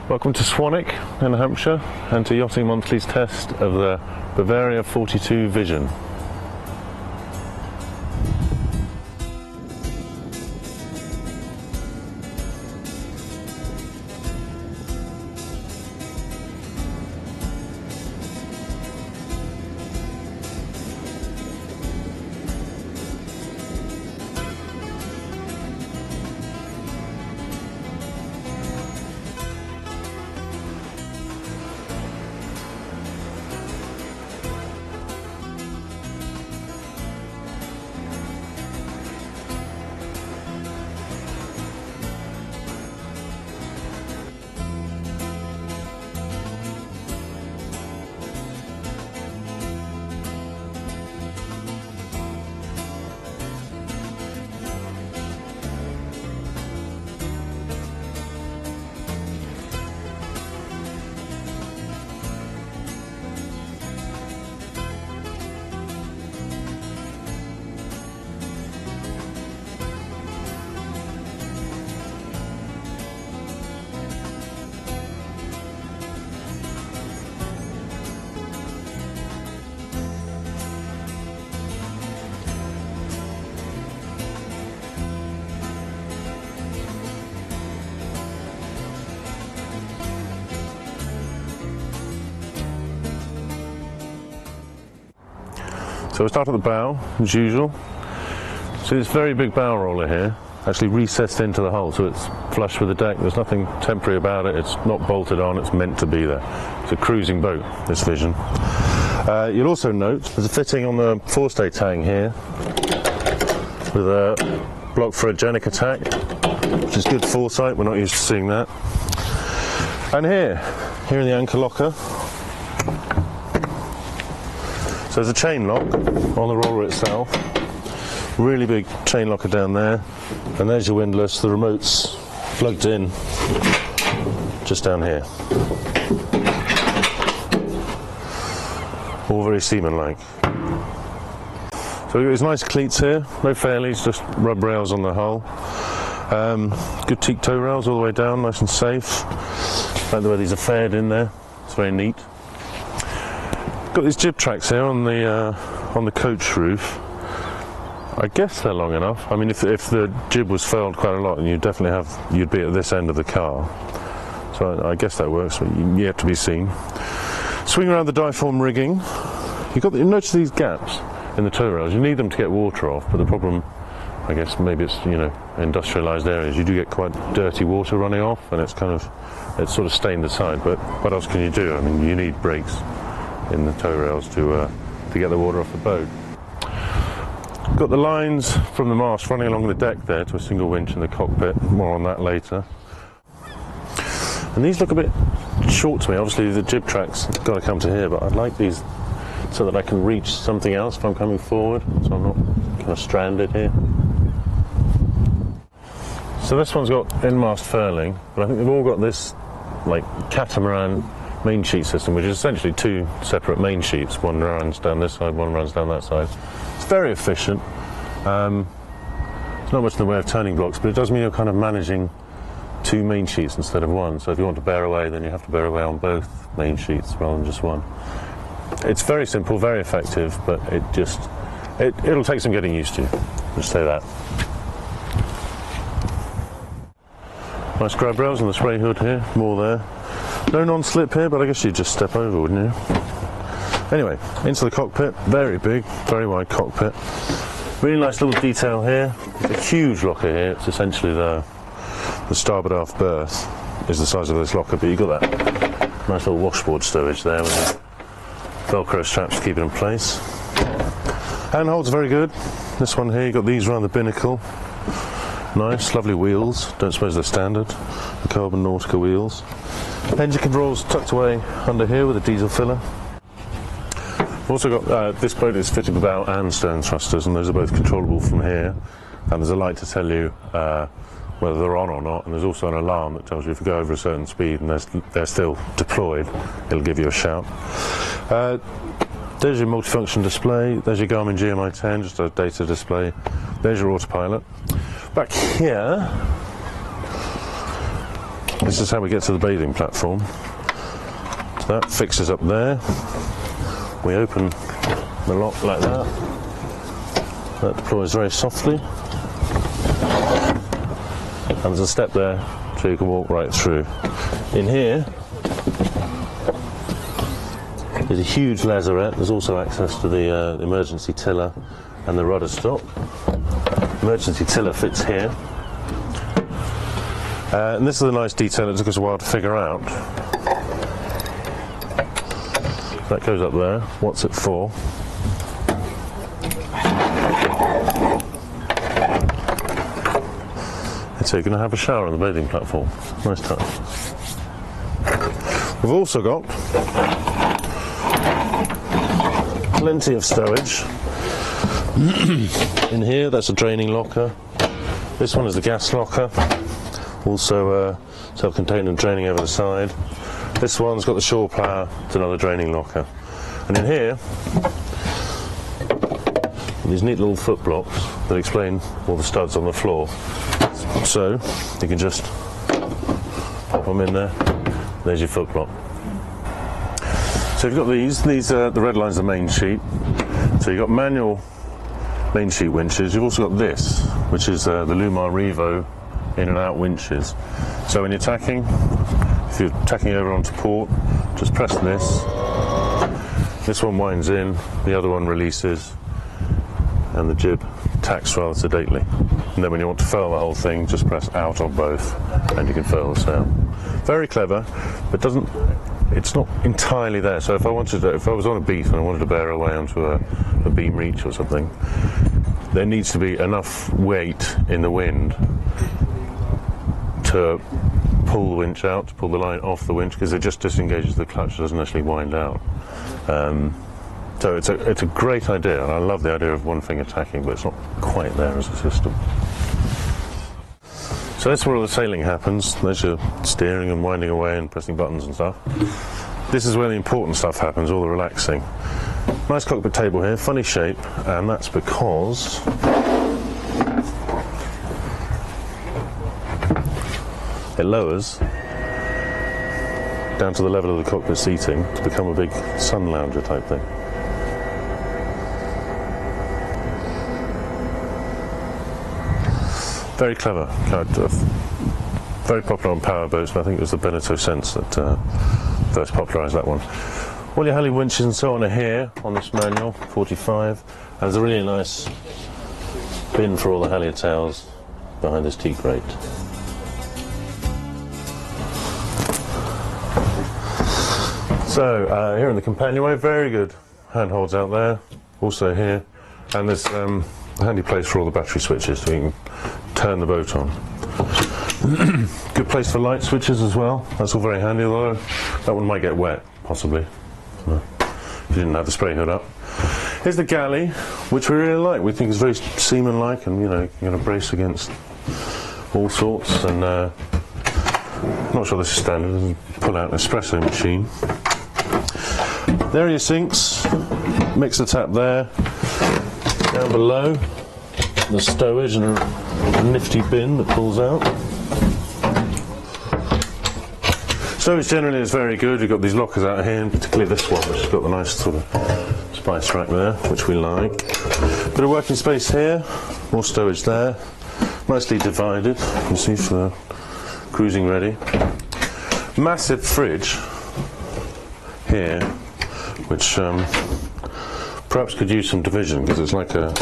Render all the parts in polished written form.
Welcome to Swanwick in Hampshire and to Yachting Monthly's test of the Bavaria 42 Vision. So we start at the bow, as usual. See this very big bow roller here, actually recessed into the hull, so it's flush with the deck. There's nothing temporary about it. It's not bolted on, it's meant to be there. It's a cruising boat, this Vision. You'll also note there's a fitting on the forestay tang here with a block for a genic attack, which is good foresight. We're not used to seeing that. And here in the anchor locker, so there's a chain lock on the roller itself, really big chain locker down there, and there's your windlass. The remote's plugged in just down here. All very seaman-like. So we've got these nice cleats here, no fairleads, just rub rails on the hull. Good teak tow rails all the way down, nice and safe. I like the way these are fared in there, it's very neat. Got these jib tracks here on the coach roof. I guess they're long enough. I mean, if the jib was furled quite a lot, then you'd be at this end of the car. So I guess that works, but yet to be seen. Swing around the diform rigging. You notice these gaps in the tow rails. You need them to get water off, but the problem, I guess, maybe it's industrialised areas. You do get quite dirty water running off, and it's sort of stained the side. But what else can you do? I mean, you need brakes in the tow rails to get the water off the boat. Got the lines from the mast running along the deck there to a single winch in the cockpit. More on that later. And these look a bit short to me. Obviously the jib track's got to come to here, but I'd like these so that I can reach something else if I'm coming forward, so I'm not kind of stranded here. So this one's got in-mast furling, but I think they've all got this like Catamaran Mainsheet system, which is essentially two separate main sheets. One runs down this side, one runs down that side. It's very efficient. It's not much in the way of turning blocks, but it does mean you're kind of managing two main sheets instead of one. So if you want to bear away, then you have to bear away on both main sheets rather than just one. It's very simple, very effective, but it'll take some getting used to. Just say that. Nice grab rails on the spray hood here, more there. No non-slip here, but I guess you'd just step over, wouldn't you? Anyway, into the cockpit. Very big, very wide cockpit. Really nice little detail here. It's a huge locker here. It's essentially the starboard aft berth is the size of this locker, but you've got that nice little washboard stowage there with Velcro straps to keep it in place. Handholds are very good. This one here, you've got these around the binnacle. Nice, lovely wheels. Don't suppose they're standard. The carbon Nautica wheels. Engine controls tucked away under here with a diesel filler. We've also got, this boat is fitted with bow and stern thrusters, and those are both controllable from here. And there's a light to tell you whether they're on or not, and there's also an alarm that tells you if you go over a certain speed and they're still deployed, it'll give you a shout. There's your multifunction display. There's your Garmin GMI 10, just a data display. There's your autopilot. Back here, this is how we get to the bathing platform. So that fixes up there. We open the lock like that. That deploys very softly. And there's a step there so you can walk right through. In here, there's a huge lazarette. There's also access to the emergency tiller and the rudder stop. Emergency tiller fits here. And this is a nice detail that took us a while to figure out. That goes up there. What's it for? So you're going to have a shower on the bathing platform. Nice touch. We've also got plenty of stowage. In here, that's a draining locker. This one is the gas locker. Also self-contained and draining over the side. This one's got the shore plough. It's another draining locker. And in here, these neat little foot blocks that explain all the studs on the floor. So you can just pop them in there. There's your foot block. So you've got these are the red lines, the main sheet. So you've got manual main sheet winches. You've also got this, which is the Lumar Revo in and out winches. So when you're tacking, if you're tacking over onto port, just press this. This one winds in, the other one releases, and the jib tacks rather sedately. And then when you want to furl the whole thing, just press out on both, and you can furl the sail. Very clever, but it's not entirely there. So if I was on a beat and I wanted to bear away onto a beam reach or something, there needs to be enough weight in the wind to pull the winch out, to pull the line off the winch, because it just disengages the clutch, it doesn't actually wind out. So it's a great idea, and I love the idea of one finger tacking, but it's not quite there as a system. So that's where all the sailing happens. There's your steering and winding away and pressing buttons and stuff. This is where the important stuff happens, all the relaxing. Nice cockpit table here, funny shape, and that's because it lowers down to the level of the cockpit seating to become a big sun lounger type thing. Very clever. Very popular on power boats, but I think it was the Beneteau Sense that first popularised that one. All your Halley winches and so on are here on this manual, 45, and there's a really nice bin for all the halyard tails behind this teak grate. So here in the companionway, very good handholds out there, also here, and there's a handy place for all the battery switches so you can turn the boat on. Good place for light switches as well, that's all very handy, although that one might get wet, possibly, if you didn't have the spray hood up. Here's the Galley, which we really like. We think it's very seaman-like, and you know, you're going to brace against all sorts, and not sure this is standard, pull out an espresso machine. There are your sinks, mixer tap there, down below the stowage and a nifty bin that pulls out. Stowage generally is very good. You've got these lockers out here, and particularly this one, which has got the nice sort of spice rack there, which we like. Bit of working space here, more stowage there, nicely divided, you see, for the cruising ready. Massive fridge here, which perhaps could use some division, because it's like a, I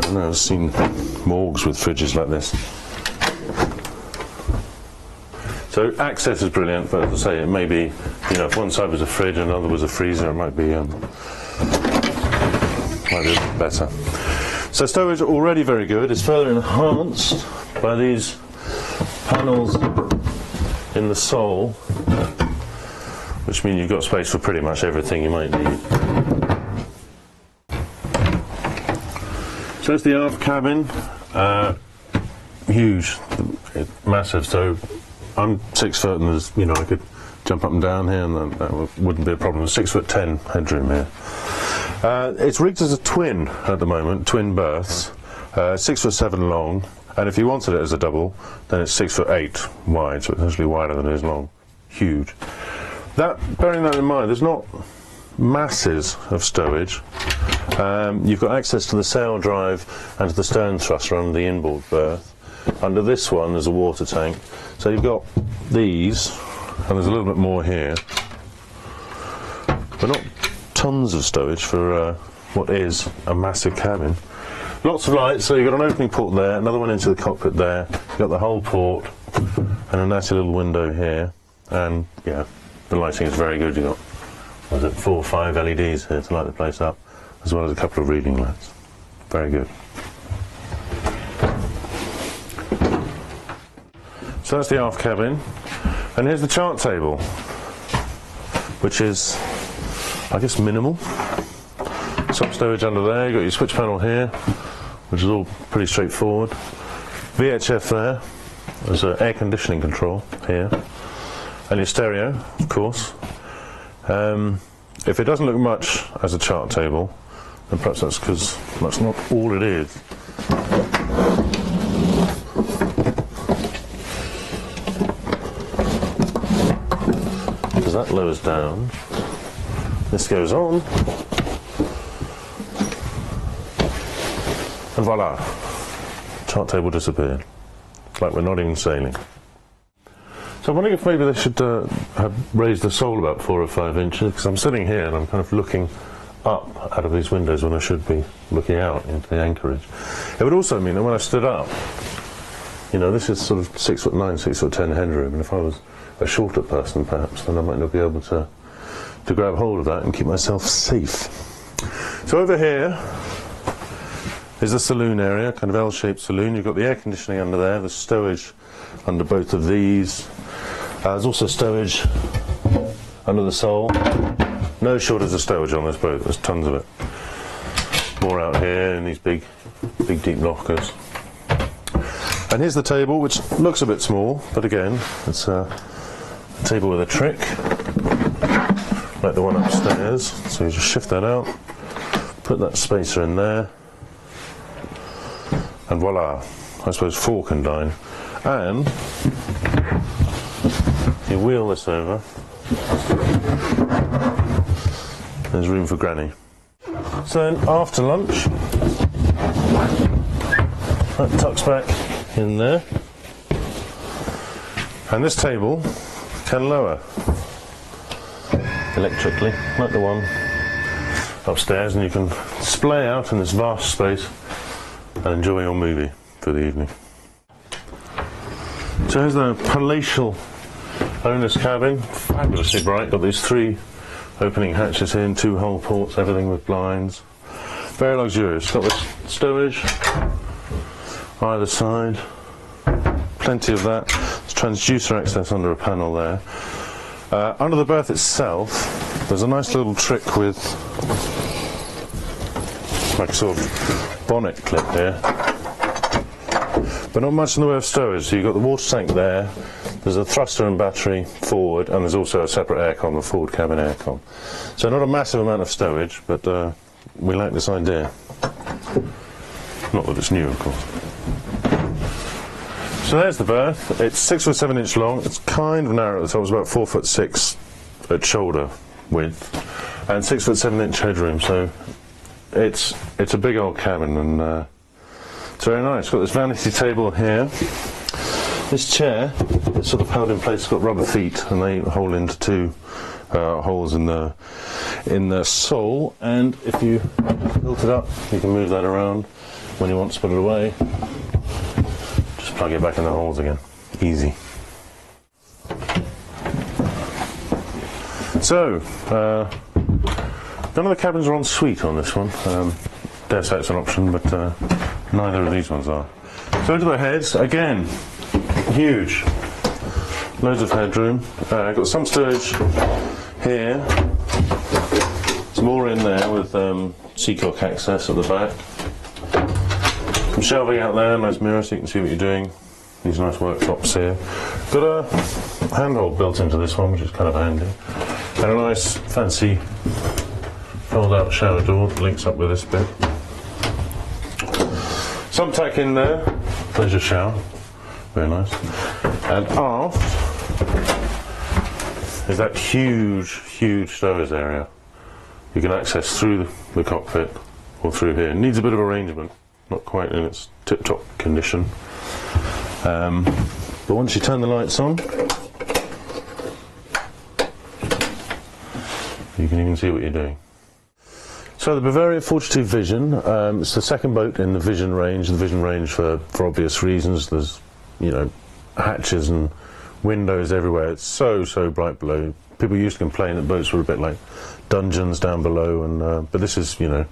don't know, I've seen morgues with fridges like this. So access is brilliant, but as I say, it may be, you know, if one side was a fridge and another was a freezer, it might be a bit better. So stowage already very good. It's further enhanced by these panels in the sole, which mean you've got space for pretty much everything you might need. So it's the aft cabin, huge, massive. So I'm 6 foot, and there's, you know, I could jump up and down here, and that wouldn't be a problem. 6'10" headroom here. It's rigged as a twin at the moment, twin berths, 6'7" long, And if you wanted it as a double, then it's 6'8" wide, so it's actually wider than it is long. Huge. Bearing that in mind, there's not masses of stowage. You've got access to the sail drive and to the stern thruster under the inboard berth. Under this one there's a water tank. So you've got these, and there's a little bit more here. But not tons of stowage for what is a massive cabin. Lots of lights, so you've got an opening port there, another one into the cockpit there, you've got the whole port, and a nasty little window here. And yeah, the lighting is very good. You've got, what is it, 4 or 5 LEDs here to light the place up, as well as a couple of reading lights. Very good. So that's the aft cabin, and here's the chart table, which is, I guess, minimal. Some stowage under there, you've got your switch panel here, which is all pretty straightforward. VHF there, there's an air conditioning control here, and your stereo, of course. If it doesn't look much as a chart table, then perhaps that's because that's not all it is. Because that lowers down, this goes on, and voila, chart table disappeared. It's like we're not even sailing. So I'm wondering if maybe they should have raised the sole about 4 or 5 inches, because I'm sitting here and I'm kind of looking up out of these windows when I should be looking out into the anchorage. It would also mean that when I stood up, you know, this is sort of 6'9", 6'10" headroom, and if I was a shorter person perhaps, then I might not be able to grab hold of that and keep myself safe. So over here is the saloon area, kind of L-shaped saloon. You've got the air conditioning under there, there's stowage under both of these. There's also stowage under the sole. No shortage of stowage on this boat, there's tons of it. More out here in these big deep lockers. And here's the table, which looks a bit small, but again, it's a table with a trick, like the one upstairs. So you just shift that out, put that spacer in there, and voila, I suppose 4 can dine. And you wheel this over, there's room for Granny. So then after lunch, that tucks back in there, and this table can lower electrically, like the one upstairs, and you can splay out in this vast space and enjoy your movie for the evening. So here's the palatial owner's cabin, fabulously bright, got these 3 opening hatches here, 2 hull ports, everything with blinds. Very luxurious, got this stowage either side, plenty of that. There's transducer access under a panel there. Under the berth itself, there's a nice little trick with like a sort of bonnet clip here, but not much in the way of stowage. So you've got the water tank there, there's a thruster and battery forward, and there's also a separate aircon, the forward cabin aircon. So not a massive amount of stowage, but we like this idea. Not that it's new, of course. So there's the berth. It's 6 or 7 inch long. It's kind of narrow, so it's about 4'6" at shoulder width, and 6'7" headroom. So it's a big old cabin, and it's very nice. It's got this vanity table here. This chair, it's sort of held in place. It's got rubber feet, and they hole into 2 holes in the sole. And if you tilt it up, you can move that around when you want to put it away. Plug it back in the holes again. Easy. So, none of the cabins are en suite on this one. Dare say it's an option, but neither of these ones are. So into the heads, again, huge. Loads of headroom. I've got some stowage here. Some more in there with seacock access at the back. Some shelving out there, nice mirror so you can see what you're doing. These nice worktops here. Got a handhold built into this one, which is kind of handy. And a nice fancy fold-out shower door that links up with this bit. Some tack in there pleasure shower, very nice. And aft is that huge stowers area. You can access through the cockpit or through here. It needs a bit of arrangement, not quite in its tip-top condition. But once you turn the lights on, you can even see what you're doing. So the Bavaria 42 Vision, it's the second boat in the Vision range. The Vision range, for obvious reasons, there's, you know, hatches and windows everywhere. It's so bright below. People used to complain that boats were a bit like dungeons down below, and but this is, you know,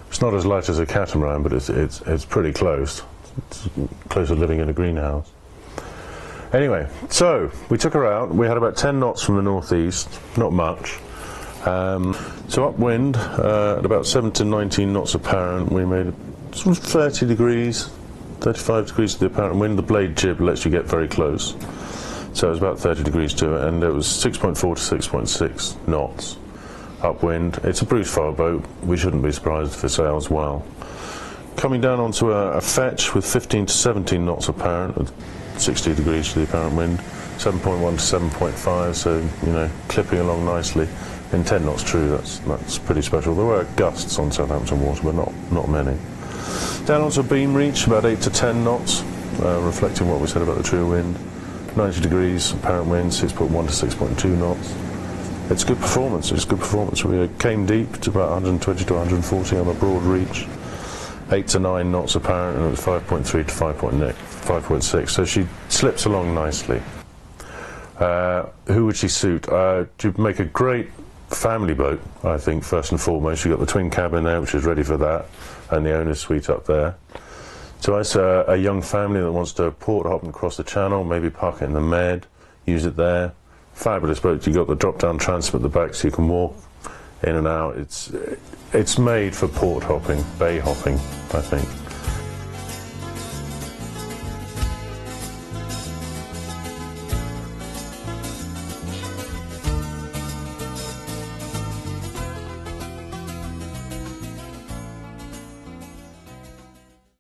it's not as light as a catamaran, but it's pretty close. It's close to living in a greenhouse. Anyway, so we took her out. We had about 10 knots from the northeast, not much. So upwind at about 7 to 19 knots apparent. We made sort of 30 degrees, 35 degrees to the apparent wind. The blade jib lets you get very close, so it was about 30 degrees to it, and it was 6.4 to 6.6 knots upwind. It's a Bruce Farr boat. We shouldn't be surprised if it sails well. Coming down onto a fetch with 15 to 17 knots apparent, at 60 degrees to the apparent wind, 7.1 to 7.5, so, you know, clipping along nicely. In 10 knots true, that's pretty special. There were gusts on Southampton water, but not many. Down onto a beam reach, about 8 to 10 knots, reflecting what we said about the true wind. 90 degrees apparent wind, 6.1 to 6.2 knots. It's good performance. It's good performance. We came deep to about 120 to 140 on a broad reach. 8 to 9 knots apparent, and it was 5.3 to 5.6. So she slips along nicely. Who would she suit? She'd make a great family boat, I think, first and foremost. You've got the twin cabin there, which is ready for that, and the owner's suite up there. So as a young family that wants to port hop and cross the channel, maybe park it in the Med, use it there. Fabulous boat. You've got the drop-down transom at the back, so you can walk in and out. It's made for port hopping, bay hopping, I think.